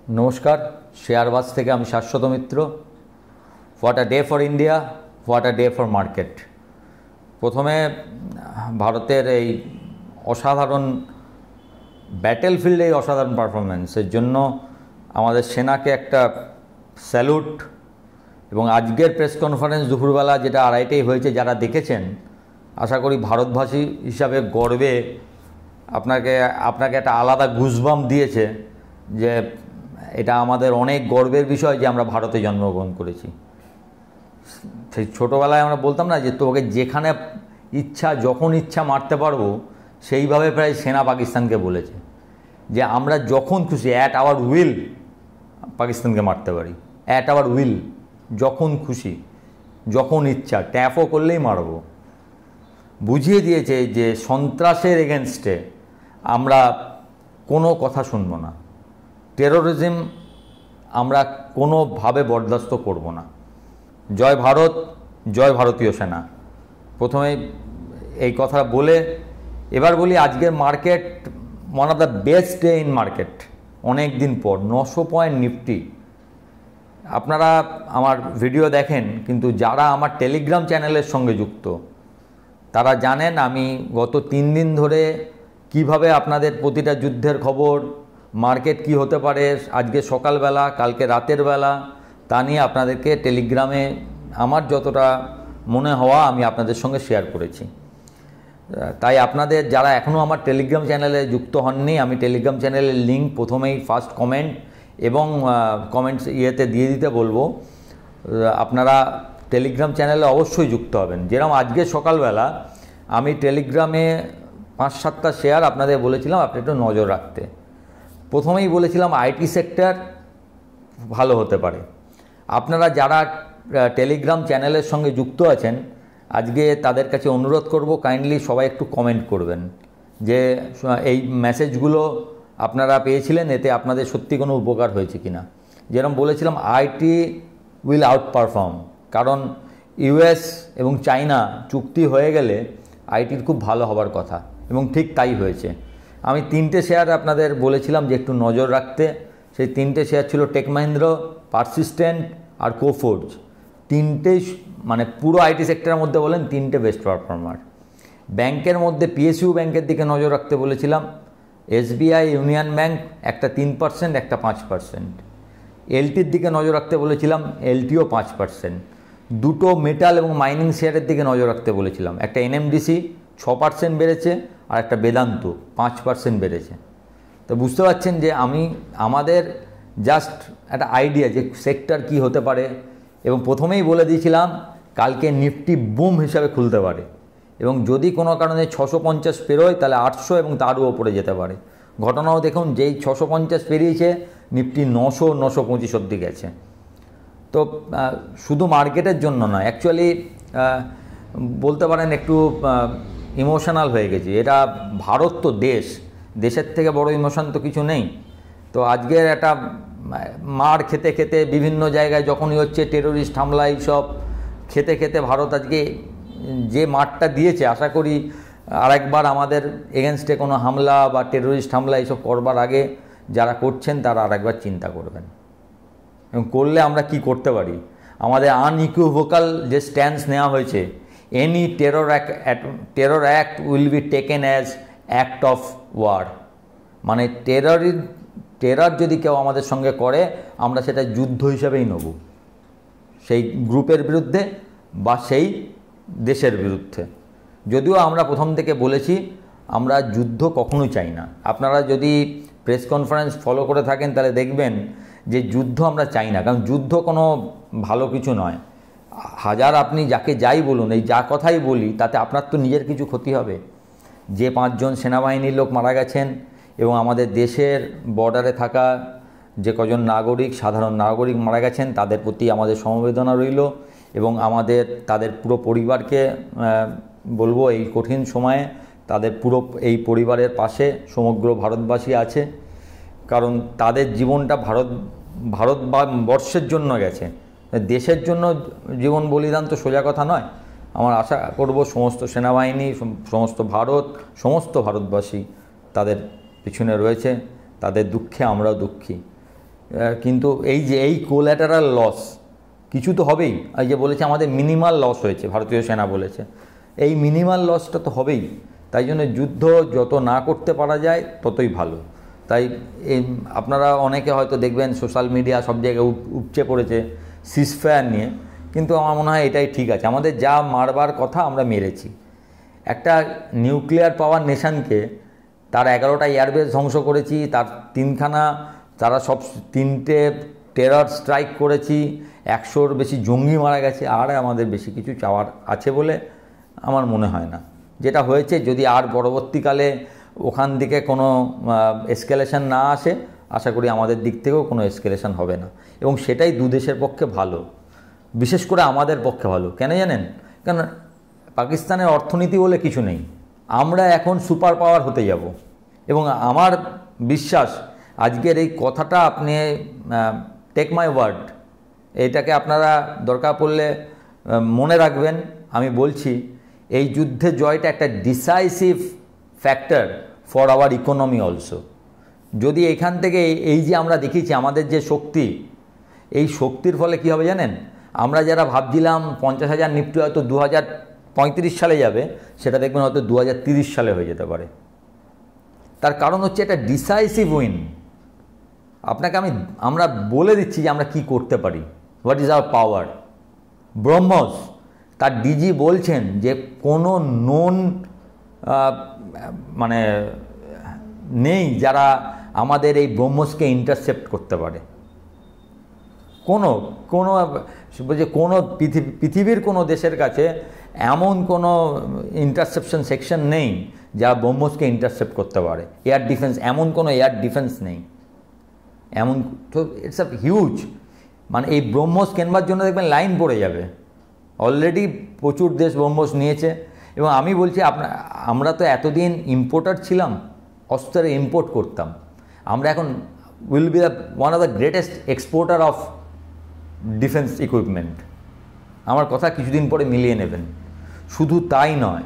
নমস্কার, শেয়ারবাজ থেকে আমি Shashwat Mitra. What a day for India, what a day for market. প্রথমে ভারতের এই অসাধারণ ব্যাটেলফিল্ডে এই অসাধারণ পারফরমেন্সের জন্য আমাদের সেনাকে একটা স্যালুট। এবং আজকের প্রেস কনফারেন্স দুপুরবেলা যেটা 2:30টায় হয়েছে, যারা দেখেছেন আশা করি ভারতবাসী হিসাবে গর্বে আপনাকে একটা আলাদা গুজবাম দিয়েছে যে এটা আমাদের অনেক গর্বের বিষয় যে আমরা ভারতে জন্মগ্রহণ করেছি। সেই ছোটোবেলায় আমরা বলতাম না যে তোকে যেখানে ইচ্ছা যখন ইচ্ছা মারতে পারবো, সেইভাবে প্রায় সেনা পাকিস্তানকে বলেছে যে আমরা যখন খুশি অ্যাট আওয়ার উইল পাকিস্তানকে মারতে পারি। অ্যাট আওয়ার উইল, যখন খুশি যখন ইচ্ছা ট্যাপও করলেই মারব। বুঝিয়ে দিয়েছে যে সন্ত্রাসের এগেনস্টে আমরা কোনো কথা শুনব না, টেরোরিজম আমরা কোনোভাবে বরদাস্ত করব না। জয় ভারত, জয় ভারতীয় সেনা। প্রথমে এই কথা বলে এবার বলি আজকের market one of the best day in market. অনেক দিন পর 900 পয়েন্ট নিফটি। আপনারা আমার ভিডিও দেখেন, কিন্তু যারা আমার টেলিগ্রাম চ্যানেলের সঙ্গে যুক্ত তারা জানেন আমি গত 3 দিন ধরে কিভাবে আপনাদের প্রতিটা যুদ্ধের খবর, মার্কেট কি হতে পারে আজকে সকালবেলা, কালকে রাতের বেলা, তা নিয়ে আপনাদেরকে টেলিগ্রামে আমার যতটা মনে হওয়া আমি আপনাদের সঙ্গে শেয়ার করেছি। তাই আপনাদের যারা এখনও আমার টেলিগ্রাম চ্যানেলে যুক্ত হননি, আমি টেলিগ্রাম চ্যানেলের লিঙ্ক প্রথমেই ফার্স্ট কমেন্ট এবং কমেন্টস দিয়ে দিতে বলবো। আপনারা টেলিগ্রাম চ্যানেলে অবশ্যই যুক্ত হবেন। যেরকম আজকে সকালবেলা আমি টেলিগ্রামে 5-7টা শেয়ার আপনাদের বলেছিলাম আপনি একটু নজর রাখতে। প্রথমেই বলেছিলাম আইটি সেক্টর ভালো হতে পারে। আপনারা যারা টেলিগ্রাম চ্যানেলের সঙ্গে যুক্ত আছেন, আজকে তাদের কাছে অনুরোধ করব কাইন্ডলি সবাই একটু কমেন্ট করবেন যে এই মেসেজগুলো আপনারা পেয়েছিলেন, এতে আপনাদের সত্যি কোনো উপকার হয়েছে কি না। যেরকম বলেছিলাম আইটি উইল আউট পারফর্ম, কারণ ইউএস এবং চায়না চুক্তি হয়ে গেলে আইটির খুব ভালো হবার কথা, এবং ঠিক তাই হয়েছে। আমি 3টে শেয়ার আপনাদের বলেছিলাম যে একটু নজর রাখতে। সেই 3টে শেয়ার ছিল টেক মহিন্দ্রা, পারসিস্টেন্ট আর কোফোর্জ। 3টেই মানে পুরো আইটি সেক্টরের মধ্যে বলেন 3টে বেস্ট পারফর্মার। ব্যাংকের মধ্যে পিএসইউ ব্যাংকের দিকে নজর রাখতে বলেছিলাম, এসবিআই, ইউনিয়ন ব্যাংক, একটা 3%, একটা 5%। এলটির দিকে নজর রাখতে বলেছিলাম, এলটিও 5%। 2টো মেটাল এবং মাইনিং শেয়ারের দিকে নজর রাখতে বলেছিলাম, একটা এনএমডিসি 6% বেড়েছে আর একটা বেদান্ত 5% বেড়েছে। তো বুঝতে পারছেন যে আমি আমাদের জাস্ট একটা আইডিয়া যে সেক্টর কি হতে পারে। এবং প্রথমেই বলে দিয়েছিলাম কালকে নিফটি বুম হিসাবে খুলতে পারে, এবং যদি কোনো কারণে 650 পেরোয় তাহলে 800 এবং তারও ওপরে যেতে পারে। ঘটনাও দেখুন, যেই 650 পেরিয়েছে নিফটি 900-925 অবধি গেছে। তো শুধু মার্কেটের জন্য নয়, অ্যাকচুয়ালি বলতে পারেন একটু ইমোশনাল হয়ে গেছি। এটা ভারত তো দেশের থেকে বড় ইমোশন তো কিছু নেই। তো আজকের একটা মার খেতে খেতে বিভিন্ন জায়গায় যখনই হচ্ছে টেরোরিস্ট হামলা, এইসব খেতে খেতে ভারত আজকে যে মারটা দিয়েছে, আশা করি আরেকবার আমাদের এগেনস্টে কোনো হামলা বা টেরোরিস্ট হামলা এইসব করবার আগে যারা করছেন তারা আরেকবার চিন্তা করবেন, এবং করলে আমরা কি করতে পারি। আমাদের আনইকুইভোকাল যে স্ট্যান্স নেওয়া হয়েছে, any terror act will be taken as act of war. মানে টেরর যদি কেউ আমাদের সঙ্গে করে, আমরা সেটা যুদ্ধ হিসাবেই নেব, সেই গ্রুপের বিরুদ্ধে বা সেই দেশের বিরুদ্ধে। যদিও আমরা প্রথম থেকে বলেছি আমরা যুদ্ধ কখনোই চাই না। আপনারা যদি প্রেস কনফারেন্স ফলো করে থাকেন তাহলে দেখবেন যে যুদ্ধ আমরা চাই না, কারণ যুদ্ধ কোনো ভালো কিছু নয়। হাজার আপনি যাকে যাই বলুন, এই যা কথাই বলি, তাতে আপনার তো নিজের কিছু ক্ষতি হবে। যে 5 জন সেনাবাহিনীর লোক মারা গেছেন, এবং আমাদের দেশের বর্ডারে থাকা যে কজন নাগরিক, সাধারণ নাগরিক মারা গেছেন, তাদের প্রতি আমাদের সমবেদনা রইল। এবং তাদের পুরো পরিবারকে বলবো এই কঠিন সময়ে তাদের পুরো এই পরিবারের পাশে সমগ্র ভারতবাসী আছে, কারণ তাদের জীবনটা ভারতবর্ষের জন্য গেছে। দেশের জন্য জীবন বলিদান তো সোজা কথা নয়। আমার আশা করব সমস্ত সেনাবাহিনী, সমস্ত ভারতবাসী তাদের পিছনে রয়েছে। তাদের দুঃখে আমরাও দুঃখী। কিন্তু এই কোল্যাটারাল লস কিছু তো হবেই। এই যে বলেছে আমাদের মিনিমাল লস হয়েছে, ভারতীয় সেনা বলেছে, এই মিনিমাল লসটা তো হবেই। তাই জন্য যুদ্ধ যত না করতে পারা যায় ততই ভালো। তাই আপনারা অনেকে হয়তো দেখবেন সোশ্যাল মিডিয়া সব জায়গায় উপচে পড়েছে সিজফায়ার নিয়ে, কিন্তু আমার মনে হয় এটাই ঠিক আছে। আমাদের যা মারবার কথা আমরা মেরেছি। একটা নিউক্লিয়ার পাওয়ার নেশানকে তার 11টা এয়ারবেস ধ্বংস করেছি, তার 3খানা তারা সব 3টে টেরর স্ট্রাইক করেছি, 100-র বেশি জঙ্গি মারা গেছে। আর আমাদের বেশি কিছু চাওয়ার আছে বলে আমার মনে হয় না। যেটা হয়েছে, যদি আর পরবর্তীকালে ওখান থেকে কোনো এসকেলেশন না আসে, আশা করি আমাদের দিক থেকেও কোনো এসকেলেশন হবে না, এবং সেটাই দু দেশের পক্ষে ভালো, বিশেষ করে আমাদের পক্ষে ভালো। কেন জানেন? কেন পাকিস্তানের অর্থনীতি বলে কিছু নেই, আমরা এখন সুপার পাওয়ার হতে যাব। এবং আমার বিশ্বাস আজকের এই কথাটা আপনি টেক মাই ওয়ার্ড, এটাকে আপনারা দরকার পড়লে মনে রাখবেন। আমি বলছি এই যুদ্ধে জয়টা একটা decisive factor for our economy also. যদি এখান থেকে এই যে আমরা দেখিছি আমাদের যে শক্তি, এই শক্তির ফলে কী হবে জানেন? আমরা যারা ভাবছিলাম 50,000 নিফটি হয়তো 2035 সালে যাবে, সেটা দেখবেন হয়তো 2030 সালে হয়ে যেতে পারে। তার কারণ হচ্ছে এটা ডিসাইসিভ উইন। আপনাকে আমরা বলে দিচ্ছি যে আমরা কি করতে পারি, what is our power. BrahMos তার ডিজি বলছেন যে কোনো নোন মানে নেই যারা আমাদের এই ব্রহ্মসকে ইন্টারসেপ্ট করতে পারে। কোনো বলছে কোনো পৃথিবীর কোনো দেশের কাছে এমন কোনো ইন্টারসেপশন সেকশন নেই যা ব্রহ্মসকে ইন্টারসেপ্ট করতে পারে। এয়ার ডিফেন্স, এমন কোনো এয়ার ডিফেন্স নেই এমন। তো ইটস আ হিউজ, মানে এই ব্রহ্মস কেনবার জন্য দেখবেন লাইন পড়ে যাবে। অলরেডি প্রচুর দেশ ব্রহ্মস নিয়েছে। এবং আমি বলছি আমরা তো এতদিন ইম্পোর্টার ছিলাম, অস্ত্রের ইম্পোর্ট করতাম। আমরা এখন will be one of the greatest exporter of defence equipment. আমার কথা কিছুদিন পরে মিলিয়ে নেবেন। শুধু তাই নয়,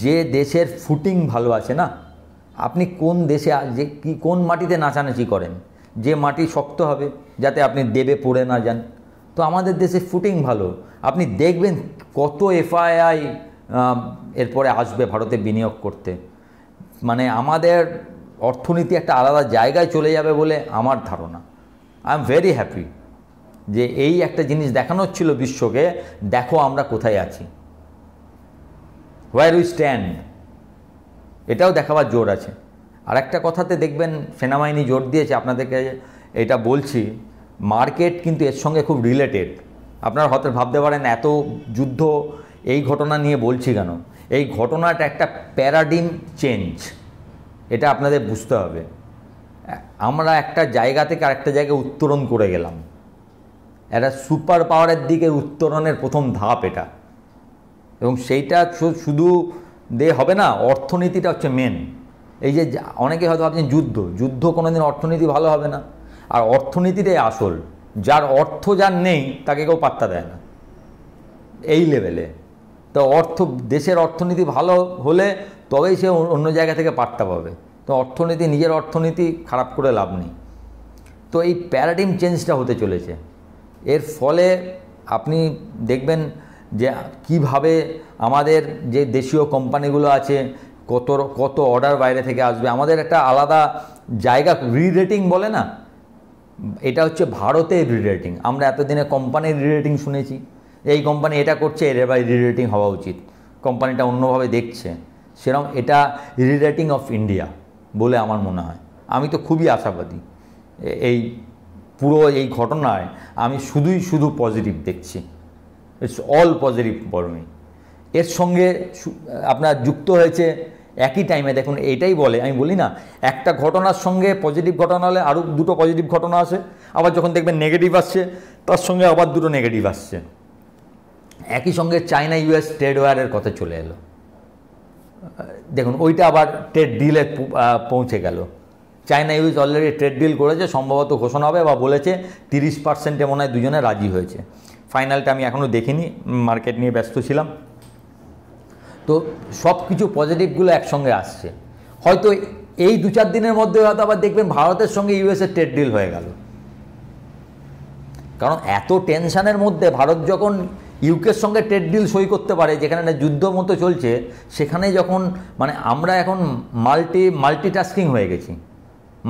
যে দেশের ফুটিং ভালো আছে না, আপনি কোন দেশে কোন মাটিতে নাচানাচি করেন, যে মাটি শক্ত হবে যাতে আপনি দেবে পড়ে না যান। তো আমাদের দেশে ফুটিং ভালো, আপনি দেখবেন কত এফআইআই এরপরে আসবে ভারতে বিনিয়োগ করতে। মানে আমাদের অর্থনীতি একটা আলাদা জায়গায় চলে যাবে বলে আমার ধারণা। আই এম ভেরি হ্যাপি যে এই একটা জিনিস দেখানো হচ্ছিল বিশ্বকে, দেখো আমরা কোথায় আছি, হোয়ার উই স্ট্যান্ড, এটাও দেখাবার জোর আছে। আর একটা কথাতে দেখবেন সেনাবাহিনী জোর দিয়েছে, আপনাদেরকে এটা বলছি, মার্কেট কিন্তু এর সঙ্গে খুব রিলেটেড। আপনারা হয়তো ভাবতে পারেন এত যুদ্ধ এই ঘটনা নিয়ে বলছি কেন। এই ঘটনাটা একটা প্যারাডিম চেঞ্জ, এটা আপনাদের বুঝতে হবে। আমরা একটা জায়গা থেকে আরেকটা জায়গায় উত্তরণ করে গেলাম, একটা সুপার পাওয়ারের দিকে উত্তরণের প্রথম ধাপ এটা। এবং সেইটা শুধু হবে না, অর্থনীতিটা হচ্ছে মেন। এই যে অনেকে হয়তো ভাবছেন যুদ্ধ কোনোদিন অর্থনীতি ভালো হবে না, আর অর্থনীতিটাই আসল। যার অর্থ যার নেই তাকে কেউ পাত্তা দেয় না এই লেভেলে। তো দেশের অর্থনীতি ভালো হলে তবেই সে অন্য জায়গা থেকে পাত্তা পাবে। তো নিজের অর্থনীতি খারাপ করে লাভ নেই। তো এই প্যারাডিম চেঞ্জটা হতে চলেছে। এর ফলে আপনি দেখবেন যে কিভাবে আমাদের যে দেশীয় কোম্পানিগুলো আছে কত অর্ডার বাইরে থেকে আসবে। আমাদের একটা আলাদা জায়গা, রি-রেটিং বলে না, এটা হচ্ছে ভারতের রি-রেটিং। আমরা এতদিনে কোম্পানির রি-রেটিং শুনেছি, এই কোম্পানি এটা করছে, এর এবার রি-রেটিং হওয়া উচিত, কোম্পানিটা অন্যভাবে দেখছে। সেরকম এটা রি-রেটিং অফ ইন্ডিয়া বলে আমার মনে হয়। আমি তো খুবই আশাবাদী এই পুরো এই ঘটনায়। আমি শুধু পজিটিভ দেখছি, it's all positive for me. এর সঙ্গে আপনার যুক্ত হয়েছে একই টাইমে, দেখুন এইটাই বলে, আমি বলি না, একটা ঘটনার সঙ্গে পজিটিভ ঘটনা হলে আরও দুটো পজিটিভ ঘটনা আসে, আবার যখন দেখবেন নেগেটিভ আসছে তার সঙ্গে আবার দুটো নেগেটিভ আসছে। একই সঙ্গে চায়না ইউএস ট্রেড ওয়ারের কথা চলে এলো, দেখুন ওইটা আবার ট্রেড ডিলে পৌঁছে গেল। China US already trade deal করেছে, সম্ভবত ঘোষণা হবে বা বলেছে 30% মনে হয় দুজনে রাজি হয়েছে। ফাইনালটা আমি এখনও দেখিনি, মার্কেট নিয়ে ব্যস্ত ছিলাম। তো সব কিছু পজিটিভগুলো একসঙ্গে আসছে। হয়তো এই 2-4 দিনের মধ্যে হয়তো আবার দেখবেন ভারতের সঙ্গে ইউএসের ট্রেড ডিল হয়ে গেল। কারণ এত টেনশনের মধ্যে ভারত যখন ইউকের সঙ্গে ট্রেড ডিল সই করতে পারে, যেখানে যুদ্ধ মতো চলছে, সেখানে যখন মানে আমরা এখন মাল্টিটাস্কিং হয়ে গেছি।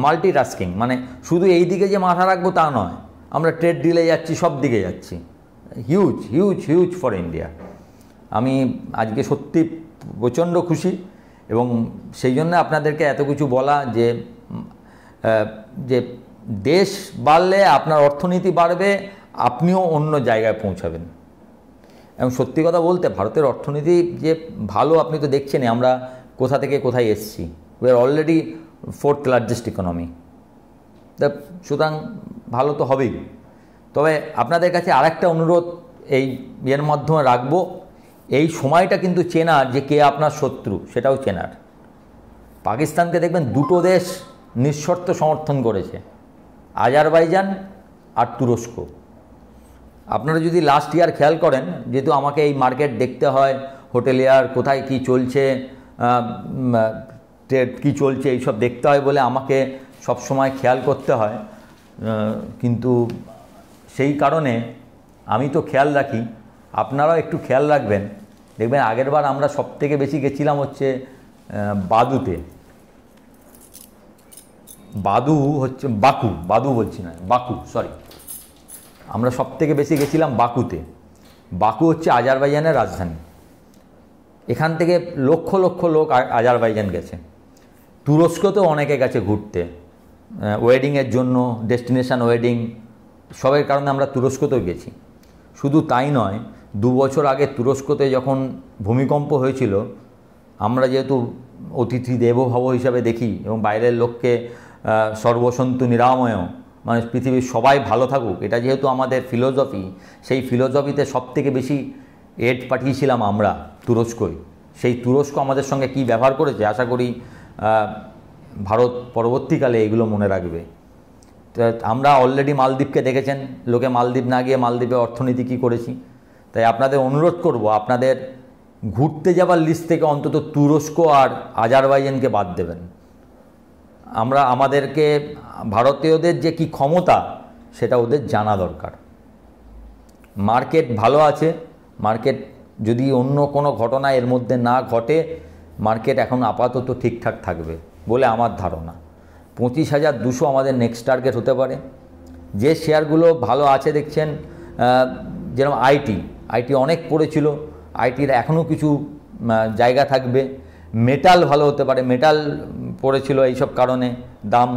মাল্টিটাস্কিং মানে শুধু এই দিকে যে মাথা রাখবো তা নয়, আমরা ট্রেড ডিলে যাচ্ছি, সব দিকে যাচ্ছি। Huge huge huge for India. আমি আজকে সত্যি প্রচণ্ড খুশি, এবং সেই জন্য আপনাদেরকে এত কিছু বলা যে যে দেশ বাড়লে আপনার অর্থনীতি বাড়বে, আপনিও অন্য জায়গায় পৌঁছাবেন। এবং সত্যি কথা বলতে ভারতের অর্থনীতি যে ভালো, আপনি তো দেখছেনই আমরা কোথা থেকে কোথায় এসেছি। We are already 4th largest economy. তা সুতরাং ভালো তো হবেই। তবে আপনাদের কাছে আরেকটা অনুরোধ এই এর মাধ্যমে রাখবো, এই সময়টা কিন্তু চেনার যে কে আপনার শত্রু সেটাও চেনার। পাকিস্তানকে দেখবেন দুটো দেশ নিঃশর্ত সমর্থন করেছে, আজারবাইজান আর তুরস্ক। আপনারা যদি লাস্ট ইয়ার খেয়াল করেন, যেহেতু আমাকে এই মার্কেট দেখতে হয়, হোটেলিয়ার কোথায় কি চলছে, ট্রেড কী চলছে, এইসব দেখতে হয় বলে আমাকে সব সময় খেয়াল করতে হয়। কিন্তু সেই কারণে আমি তো খেয়াল রাখি, আপনারাও একটু খেয়াল রাখবেন। দেখবেন আগেরবার আমরা সবথেকে বেশি গেছিলাম হচ্ছে বাদুতে। বাদু হচ্ছে বাদু বলছি না, বাকু, সরি। আমরা সবথেকে বেশি গেছিলাম বাকুতে। বাকু হচ্ছে আজারবাইজানের রাজধানী। এখান থেকে লক্ষ লক্ষ লোক আজারবাইজান গেছে। তুরস্কতেও অনেকে গেছে ঘুরতে, ওয়েডিংয়ের জন্য, ডেস্টিনেশন ওয়েডিং সবের কারণে আমরা তুরস্কতেও গেছি। শুধু তাই নয়, 2 বছর আগে তুরস্কতে যখন ভূমিকম্প হয়েছিল, আমরা যেহেতু অতিথি দেবো ভব হিসাবে দেখি এবং বাইরের লোককে সর্বসন্তু নিরাময়, মানে পৃথিবীর সবাই ভালো থাকুক, এটা যেহেতু আমাদের ফিলোসফি, সেই ফিলোসফিতে সবথেকে বেশি এড পাঠিয়েছিলাম আমরা তুরস্কই। সেই তুরস্ক আমাদের সঙ্গে কি ব্যবহার করেছে, আশা করি ভারত পরবর্তীকালে এগুলো মনে রাখবে। আমরা অলরেডি মালদ্বীপকে দেখেছেন, লোকে মালদ্বীপ না গিয়ে মালদ্বীপে অর্থনীতি কী করেছি। তাই আপনাদের অনুরোধ করব, আপনাদের ঘুরতে যাবার লিস্ট থেকে অন্তত তুরস্ক আর আজারবাইজানকে বাদ দেবেন। আমাদেরকে ভারতীয়দের যে কি ক্ষমতা সেটা ওদের জানা দরকার। মার্কেট ভালো আছে, মার্কেট যদি অন্য কোনো ঘটনা এর মধ্যে না ঘটে, মার্কেট এখন আপাতত ঠিকঠাক থাকবে বলে আমার ধারণা। 25,200 আমাদের নেক্সট টার্গেট হতে পারে। যে শেয়ারগুলো ভালো আছে দেখছেন, যেরকম আইটি অনেক পড়েছিল, আইটির এখনও কিছু জায়গা থাকবে। মেটাল ভালো হতে পারে, মেটাল পড়েছিল এইসব কারণে, দাম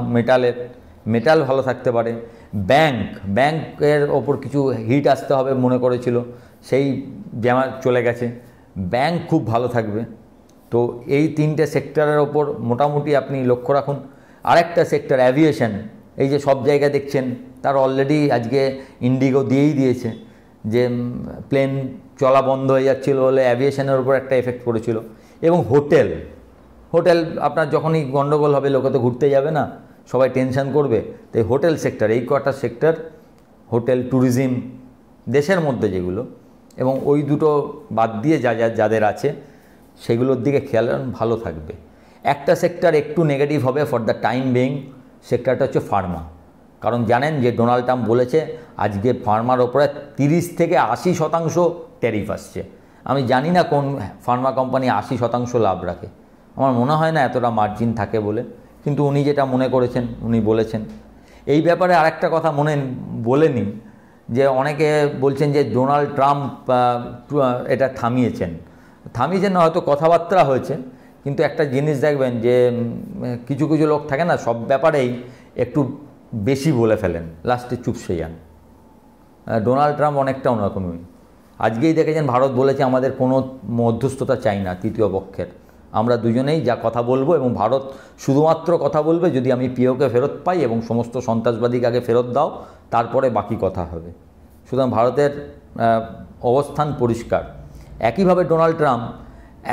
মেটাল ভালো থাকতে পারে। ব্যাংকের ওপর কিছু হিট আসতে হবে মনে করেছিল, সেই যেমন চলে গেছে। ব্যাংক খুব ভালো থাকবে। তো এই 3টে সেক্টরের ওপর মোটামুটি আপনি লক্ষ্য রাখুন। আরেকটা সেক্টর অ্যাভিয়েশন, এই যে সব জায়গায় দেখছেন, তার অলরেডি আজকে ইন্ডিগো দিয়েই দিয়েছে যে প্লেন চলা বন্ধ হয়ে যাচ্ছিল বলে অ্যাভিয়েশনের উপর একটা এফেক্ট পড়েছিল। এবং হোটেল আপনার যখনই গন্ডগোল হবে, লোকে তো ঘুরতে যাবে না, সবাই টেনশন করবে। তাই হোটেল সেক্টর, এই কটা সেক্টর, হোটেল, ট্যুরিজম, দেশের মধ্যে যেগুলো, এবং ওই দুটো বাদ দিয়ে যাদের আছে সেগুলোর দিকে খেয়াল রাখুন, ভালো থাকবে। একটা সেক্টর একটু নেগেটিভ হবে ফর দ্য টাইম বিং, সেক্টরটা হচ্ছে ফার্মা। কারণ জানেন যে ডোনাল্ড ট্রাম্প বলেছে আজকে ফার্মার ওপরে 30 থেকে 80% ট্যারিফ আসছে। আমি জানি না কোন ফার্মা কোম্পানি 80% লাভ রাখে, আমার মনে হয় না এতটা মার্জিন থাকে বলে, কিন্তু উনি যেটা মনে করেছেন উনি বলেছেন। এই ব্যাপারে আরেকটা কথা বলে নিন, যে অনেকে বলছেন যে ডোনাল্ড ট্রাম্প এটা থামিয়েছেন না, হয়তো কথাবার্তা হয়েছে, কিন্তু একটা জিনিস দেখবেন যে কিছু কিছু লোক থাকে না, সব ব্যাপারেই একটু বেশি বলে ফেলেন, লাস্টে চুপসে যান। ডোনাল্ড ট্রাম্প অনেকটা অন্যরকমই। আজকেই দেখেছেন ভারত বলেছে আমাদের কোনো মধ্যস্থতা চাই না তৃতীয় পক্ষের, আমরা দুজনেই যা কথা বলবো, এবং ভারত শুধুমাত্র কথা বলবে যদি আমি পিওকে ফেরত পাই এবং সমস্ত সন্ত্রাসবাদীকে আগে ফেরত দাও, তারপরে বাকি কথা হবে। সুতরাং ভারতের অবস্থান পরিষ্কার। একইভাবে ডোনাল্ড ট্রাম্প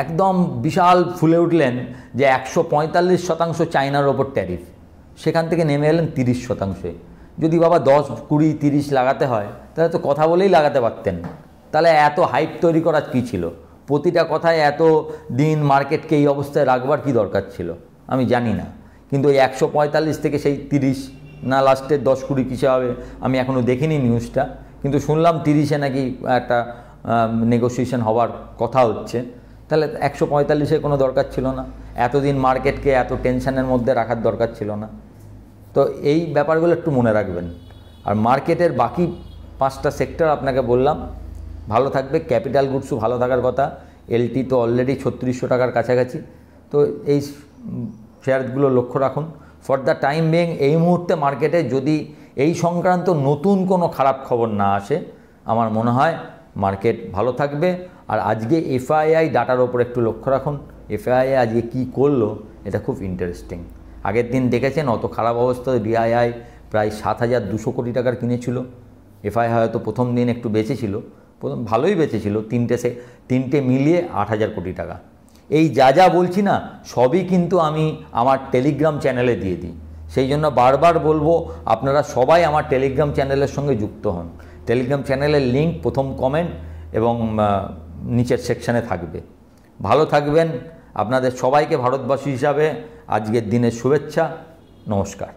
একদম বিশাল ফুলে উঠলেন যে 145% চায়নার ওপর ট্যারিফ, সেখান থেকে নেমে এলেন 30%। যদি বাবা 10, 20, 30 লাগাতে হয়, তাহলে তো কথা বলেই লাগাতে পারতেন। তাহলে এত হাইপ তৈরি করার কী ছিল? প্রতিটা কথায় এত দিন মার্কেটকে এই অবস্থায় রাখবার কি দরকার ছিল? আমি জানি না। কিন্তু ওই 145 থেকে সেই 30 না লাস্টের 10-20 কিসে হবে, আমি এখনও দেখিনি নিউজটা, কিন্তু শুনলাম 30-এ নাকি একটা নেগোসিয়েশন হওয়ার কথা হচ্ছে। তাহলে 145-এ কোনো দরকার ছিল না, এতদিন মার্কেটকে এত টেনশনের মধ্যে রাখার দরকার ছিল না। তো এই ব্যাপারগুলো একটু মনে রাখবেন। আর মার্কেটের বাকি 5টা সেক্টর আপনাকে বললাম ভালো থাকবে। ক্যাপিটাল গুডসও ভালো থাকার কথা, এলটি তো অলরেডি 3600 টাকার কাছাকাছি। তো এই শেয়ারগুলো লক্ষ্য রাখুন। ফর দ্য টাইম বিং এই মুহূর্তে মার্কেটে যদি এই সংক্রান্ত নতুন কোনো খারাপ খবর না আসে, আমার মনে হয় মার্কেট ভালো থাকবে। আর আজকে এফআইআই ডাটার ওপর একটু লক্ষ্য রাখুন। এফআইআই আজকে কী করলো এটা খুব ইন্টারেস্টিং। আগের দিন দেখেছেন অত খারাপ অবস্থা, ডিআইআই প্রায় 7200 কোটি টাকার কিনেছিল। এফআইআই হয়তো প্রথম দিন একটু বেঁচেছিল, প্রথম ভালোই বেঁচেছিল, তিনটে মিলিয়ে 8000 কোটি টাকা। এই যা বলছি না সবই কিন্তু আমি আমার টেলিগ্রাম চ্যানেলে দিয়ে দিই। সেই জন্য বারবার বলবো আপনারা সবাই আমার টেলিগ্রাম চ্যানেলের সঙ্গে যুক্ত হন। টেলিগ্রাম চ্যানেলের লিঙ্ক প্রথম কমেন্ট এবং নিচের সেকশানে থাকবে। ভালো থাকবেন। আপনাদের সবাইকে ভারতবাসী হিসাবে আজকের দিনের শুভেচ্ছা। নমস্কার।